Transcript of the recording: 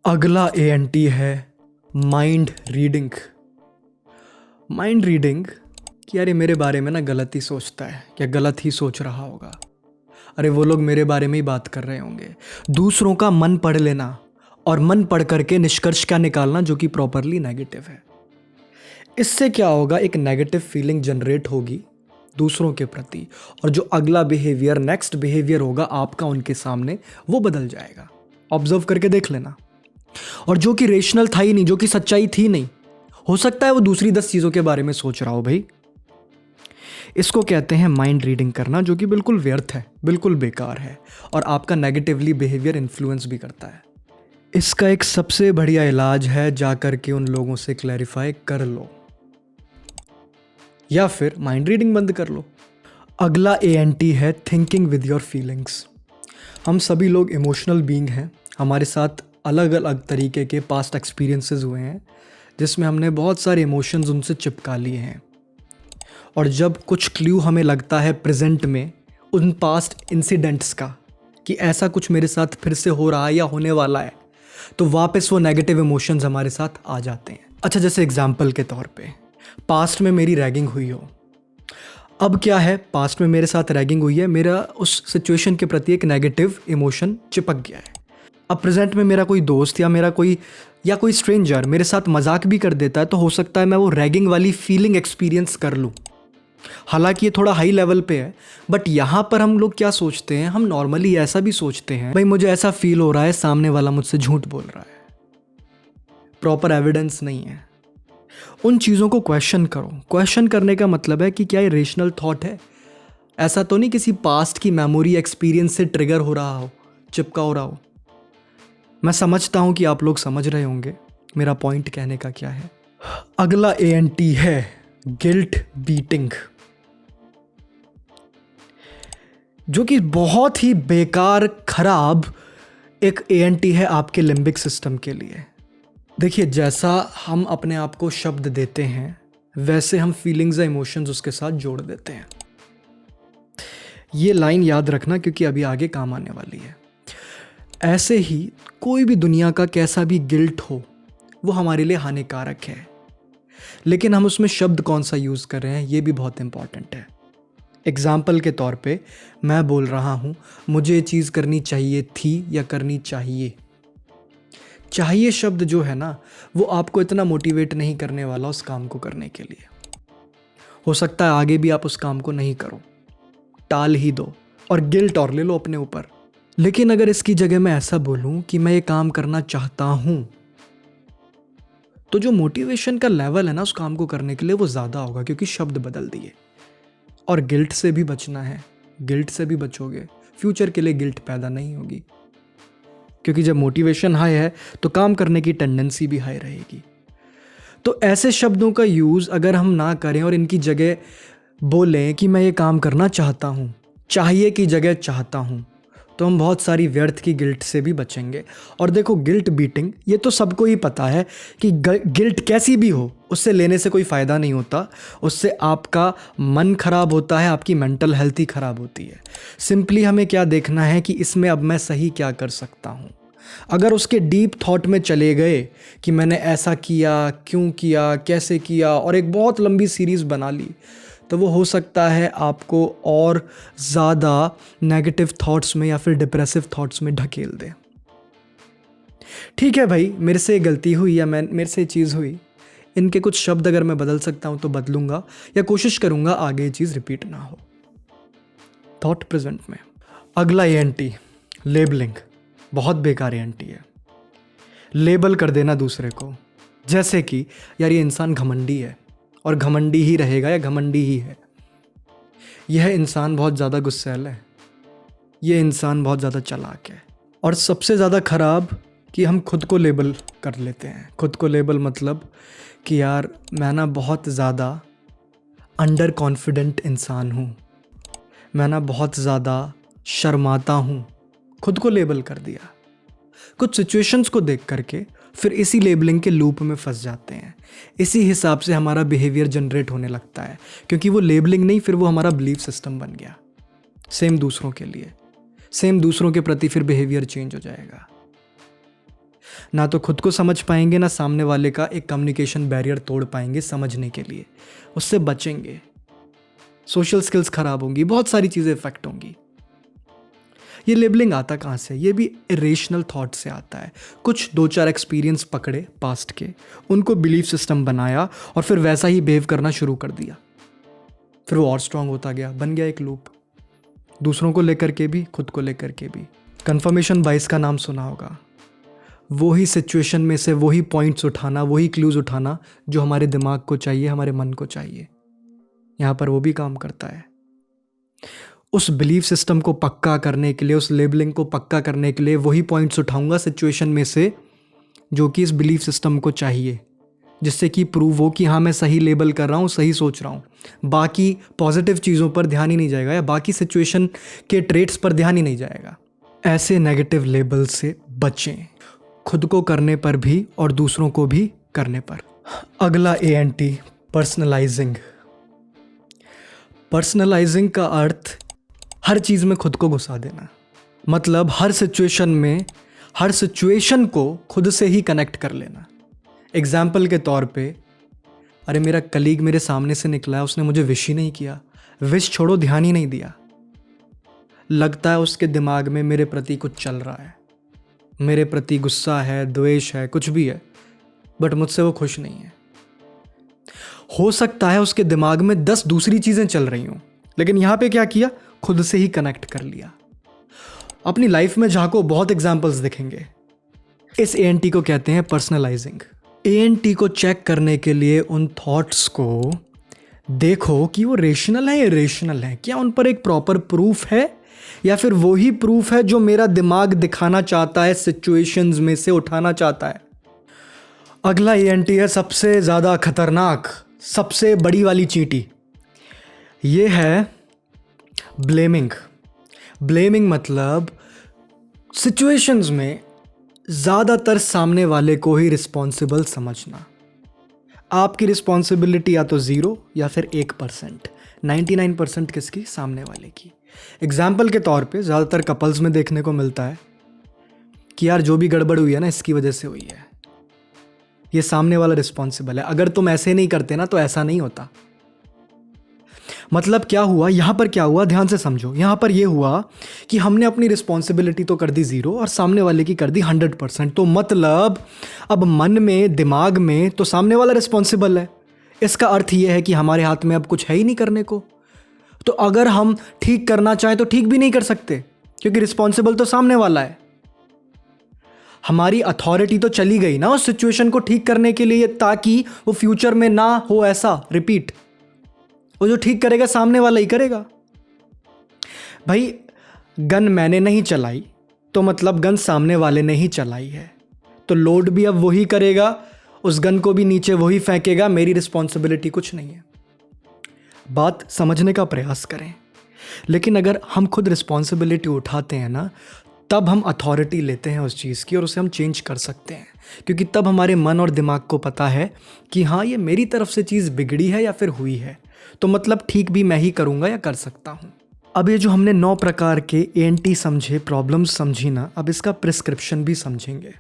अगला एएनटी है mind reading. Mind reading कि यार ये मेरे बारे में ना गलत ही सोचता है या गलत ही सोच रहा होगा। अरे वो लोग मेरे बारे में ही बात कर रहे होंगे। दूसरों का मन पढ़ लेना और मन पढ़ करके निष्कर्ष क्या निकालना जो कि प्रॉपरली नेगेटिव है। इससे क्या होगा, एक नेगेटिव फीलिंग जनरेट होगी दूसरों के प्रति, और जो अगला बिहेवियर, नेक्स्ट बिहेवियर होगा आपका उनके सामने, वो बदल जाएगा। ऑब्जर्व करके देख लेना। और जो कि रेशनल था ही नहीं, जो कि सच्चाई थी नहीं, हो सकता है वो दूसरी 10 चीज़ों के बारे में सोच रहा हो। भाई इसको कहते हैं माइंड रीडिंग करना, जो कि बिल्कुल व्यर्थ है, बिल्कुल बेकार है और आपका नेगेटिवली बिहेवियर इन्फ्लुएंस भी करता है। इसका एक सबसे बढ़िया इलाज है, जाकर के उन लोगों से क्लैरिफाई कर लो या फिर माइंड रीडिंग बंद कर लो। अगला एएनटी है थिंकिंग विद योर फीलिंग्स। हम सभी लोग इमोशनल बीइंग हैं। हमारे साथ अलग अलग तरीके के पास्ट एक्सपीरियंसेस हुए हैं जिसमें हमने बहुत सारे इमोशंस उनसे चिपका लिए हैं, और जब कुछ क्ल्यू हमें लगता है प्रेजेंट में उन पास्ट इंसिडेंट्स का कि ऐसा कुछ मेरे साथ फिर से हो रहा है या होने वाला है, तो वापस वो नेगेटिव इमोशंस हमारे साथ आ जाते हैं। अच्छा, जैसे एग्जांपल के तौर पे पास्ट में मेरी रैगिंग हुई हो। अब क्या है, पास्ट में मेरे साथ रैगिंग हुई है, मेरा उस सिचुएशन के प्रति एक नेगेटिव इमोशन चिपक गया है। अब प्रेजेंट में मेरा कोई दोस्त या कोई स्ट्रेंजर मेरे साथ मजाक भी कर देता है, तो हो सकता है मैं वो रैगिंग वाली फीलिंग एक्सपीरियंस कर लूँ। हालांकि ये थोड़ा हाई लेवल पे है, बट यहाँ पर हम लोग क्या सोचते हैं, हम नॉर्मली ऐसा भी सोचते हैं, भाई मुझे ऐसा फील हो रहा है, सामने वाला मुझसे झूठ बोल रहा है, प्रॉपर एविडेंस नहीं है। उन चीज़ों को क्वेश्चन करो। क्वेश्चन करने का मतलब है कि क्या ये रेशनल थॉट है, ऐसा तो नहीं किसी पास्ट की मेमोरी एक्सपीरियंस से ट्रिगर हो रहा हो, चिपका हो रहा हो। मैं समझता हूं कि आप लोग समझ रहे होंगे मेरा पॉइंट कहने का क्या है। अगला एएनटी है गिल्ट बीटिंग, जो कि बहुत ही बेकार, खराब एक एएनटी है आपके लिम्बिक सिस्टम के लिए। देखिए, जैसा हम अपने आप को शब्द देते हैं वैसे हम फीलिंग्स या इमोशंस उसके साथ जोड़ देते हैं। ये लाइन याद रखना क्योंकि अभी आगे काम आने वाली है। ऐसे ही कोई भी दुनिया का कैसा भी गिल्ट हो वो हमारे लिए हानिकारक है, लेकिन हम उसमें शब्द कौन सा यूज़ कर रहे हैं ये भी बहुत इंपॉर्टेंट है। एग्जाम्पल के तौर पे मैं बोल रहा हूँ मुझे ये चीज़ करनी चाहिए थी या करनी चाहिए। चाहिए शब्द जो है ना, वो आपको इतना मोटिवेट नहीं करने वाला उस काम को करने के लिए। हो सकता है आगे भी आप उस काम को नहीं करो, टाल ही दो और गिल्ट और ले लो अपने ऊपर। लेकिन अगर इसकी जगह मैं ऐसा बोलूं कि मैं ये काम करना चाहता हूं, तो जो मोटिवेशन का लेवल है ना उस काम को करने के लिए वो ज़्यादा होगा, क्योंकि शब्द बदल दिए। और गिल्ट से भी बचना है, गिल्ट से भी बचोगे, फ्यूचर के लिए गिल्ट पैदा नहीं होगी, क्योंकि जब मोटिवेशन हाई है तो काम करने की टेंडेंसी भी हाई रहेगी। तो ऐसे शब्दों का यूज़ अगर हम ना करें और इनकी जगह बोलें कि मैं ये काम करना चाहता हूँ, चाहिए की जगह चाहता हूँ, तो हम बहुत सारी व्यर्थ की गिल्ट से भी बचेंगे। और देखो, गिल्ट बीटिंग ये तो सबको ही पता है कि गिल्ट कैसी भी हो उससे लेने से कोई फ़ायदा नहीं होता, उससे आपका मन खराब होता है, आपकी मेंटल हेल्थ ही खराब होती है। सिंपली हमें क्या देखना है कि इसमें अब मैं सही क्या कर सकता हूँ। अगर उसके डीप थॉट में चले गए कि मैंने ऐसा किया, क्यों किया, कैसे किया, और एक बहुत लंबी सीरीज़ बना ली, तो वो हो सकता है आपको और ज़्यादा नेगेटिव थॉट्स में या फिर डिप्रेसिव थॉट्स में ढकेल दे। ठीक है भाई, मेरे से गलती हुई या मेरे से चीज़ हुई, इनके कुछ शब्द अगर मैं बदल सकता हूँ तो बदलूंगा या कोशिश करूँगा आगे ये चीज़ रिपीट ना हो। थॉट प्रेजेंट में। अगला एएनटी लेबलिंग, बहुत बेकार एएनटी है। लेबल कर देना दूसरे को, जैसे कि यार ये इंसान घमंडी है और घमंडी ही रहेगा या घमंडी ही है, यह इंसान बहुत ज़्यादा गुस्सैल है, ये इंसान बहुत ज़्यादा चालाक है। और सबसे ज़्यादा ख़राब कि हम खुद को लेबल कर लेते हैं। खुद को लेबल मतलब कि यार मैं ना बहुत ज़्यादा अंडर कॉन्फिडेंट इंसान हूँ, मैं ना बहुत ज़्यादा शर्माता हूँ, खुद को लेबल कर दिया। कुछ सिचुएशंस को देख करके फिर इसी लेबलिंग के लूप में फंस जाते हैं। इसी हिसाब से हमारा बिहेवियर जनरेट होने लगता है, क्योंकि वो लेबलिंग नहीं, फिर वो हमारा बिलीफ सिस्टम बन गया। सेम दूसरों के लिए, सेम दूसरों के प्रति फिर बिहेवियर चेंज हो जाएगा। ना तो खुद को समझ पाएंगे, ना सामने वाले का एक कम्युनिकेशन बैरियर तोड़ पाएंगे समझने के लिए, उससे बचेंगे, सोशल स्किल्स खराब होंगी, बहुत सारी चीज़ें इफेक्ट होंगी। ये लेबलिंग आता कहाँ से? ये भी इरेशनल थॉट से आता है। कुछ 2-4 एक्सपीरियंस पकड़े पास्ट के, उनको बिलीफ सिस्टम बनाया और फिर वैसा ही बिहेव करना शुरू कर दिया। फिर वो और स्ट्रांग होता गया, बन गया एक लूप, दूसरों को लेकर के भी, खुद को लेकर के भी। कन्फर्मेशन बायस का नाम सुना होगा। वही सिचुएशन में से वही पॉइंट्स उठाना, वही क्लूज उठाना जो हमारे दिमाग को चाहिए, हमारे मन को चाहिए। यहाँ पर वो भी काम करता है। उस बिलीफ सिस्टम को पक्का करने के लिए, उस लेबलिंग को पक्का करने के लिए वही पॉइंट्स उठाऊंगा सिचुएशन में से जो कि इस बिलीफ सिस्टम को चाहिए, जिससे कि प्रूव हो कि हाँ मैं सही लेबल कर रहा हूँ, सही सोच रहा हूँ। बाकी पॉजिटिव चीज़ों पर ध्यान ही नहीं जाएगा, या बाकी सिचुएशन के ट्रेट्स पर ध्यान ही नहीं जाएगा। ऐसे नेगेटिव लेबल से बचें, खुद को करने पर भी और दूसरों को भी करने पर। अगला ANT, पर्सनलाइजिंग। पर्सनलाइजिंग का अर्थ हर चीज़ में खुद को घुसा देना। मतलब हर सिचुएशन में हर सिचुएशन को खुद से ही कनेक्ट कर लेना। एग्जाम्पल के तौर पे, अरे मेरा कलीग मेरे सामने से निकला है, उसने मुझे विश ही नहीं किया, विश छोड़ो ध्यान ही नहीं दिया। लगता है उसके दिमाग में मेरे प्रति कुछ चल रहा है, मेरे प्रति गुस्सा है, द्वेष है, कुछ भी है, बट मुझसे वो खुश नहीं है। हो सकता है उसके दिमाग में 10 दूसरी चीज़ें चल रही हों, लेकिन यहाँ पे क्या किया, खुद से ही कनेक्ट कर लिया। अपनी लाइफ में झांको, बहुत एग्जाम्पल्स दिखेंगे। इस ANT को कहते हैं पर्सनलाइजिंग। ANT को चेक करने के लिए उन थॉट्स को देखो कि वो रेशनल है या इरेशनल है, क्या उन पर एक प्रॉपर प्रूफ है, या फिर वही प्रूफ है जो मेरा दिमाग दिखाना चाहता है, सिचुएशंस में से उठाना चाहता है। अगला ANT है सबसे ज़्यादा खतरनाक, सबसे बड़ी वाली चींटी। ये है ब्लेमिंग। ब्लेमिंग मतलब सिचुएशंस में ज़्यादातर सामने वाले को ही रिस्पॉन्सिबल समझना। आपकी रिस्पॉन्सिबिलिटी या तो 0 या फिर 1%, 99% किसकी? सामने वाले की। एग्जाम्पल के तौर पे ज़्यादातर कपल्स में देखने को मिलता है कि यार जो भी गड़बड़ हुई है ना, इसकी वजह से हुई है, ये सामने वाला रिस्पॉन्सिबल है, अगर तुम ऐसे नहीं करते ना तो ऐसा नहीं होता। मतलब क्या हुआ यहाँ पर, क्या हुआ ध्यान से समझो। यहाँ पर यह हुआ कि हमने अपनी रिस्पॉन्सिबिलिटी तो कर दी 0 और सामने वाले की कर दी 100%। तो मतलब अब मन में, दिमाग में तो सामने वाला रिस्पॉन्सिबल है। इसका अर्थ यह है कि हमारे हाथ में अब कुछ है ही नहीं करने को। तो अगर हम ठीक करना चाहें तो ठीक भी नहीं कर सकते, क्योंकि रिस्पॉन्सिबल तो सामने वाला है। हमारी अथॉरिटी तो चली गई ना उस सिचुएशन को ठीक करने के लिए, ताकि वो फ्यूचर में ना हो ऐसा रिपीट। वो जो ठीक करेगा सामने वाला ही करेगा। भाई गन मैंने नहीं चलाई तो मतलब गन सामने वाले ने ही चलाई है, तो लोड भी अब वही करेगा, उस गन को भी नीचे वही फेंकेगा, मेरी रिस्पॉन्सिबिलिटी कुछ नहीं है। बात समझने का प्रयास करें। लेकिन अगर हम खुद रिस्पॉन्सिबिलिटी उठाते हैं ना, तब हम अथॉरिटी लेते हैं उस चीज़ की और उसे हम चेंज कर सकते हैं, क्योंकि तब हमारे मन और दिमाग को पता है कि हाँ ये मेरी तरफ से चीज़ बिगड़ी है या फिर हुई है, तो मतलब ठीक भी मैं ही करूँगा या कर सकता हूँ। अब ये जो हमने 9 प्रकार के ANT समझे, प्रॉब्लम्स समझी ना, अब इसका प्रिस्क्रिप्शन भी समझेंगे।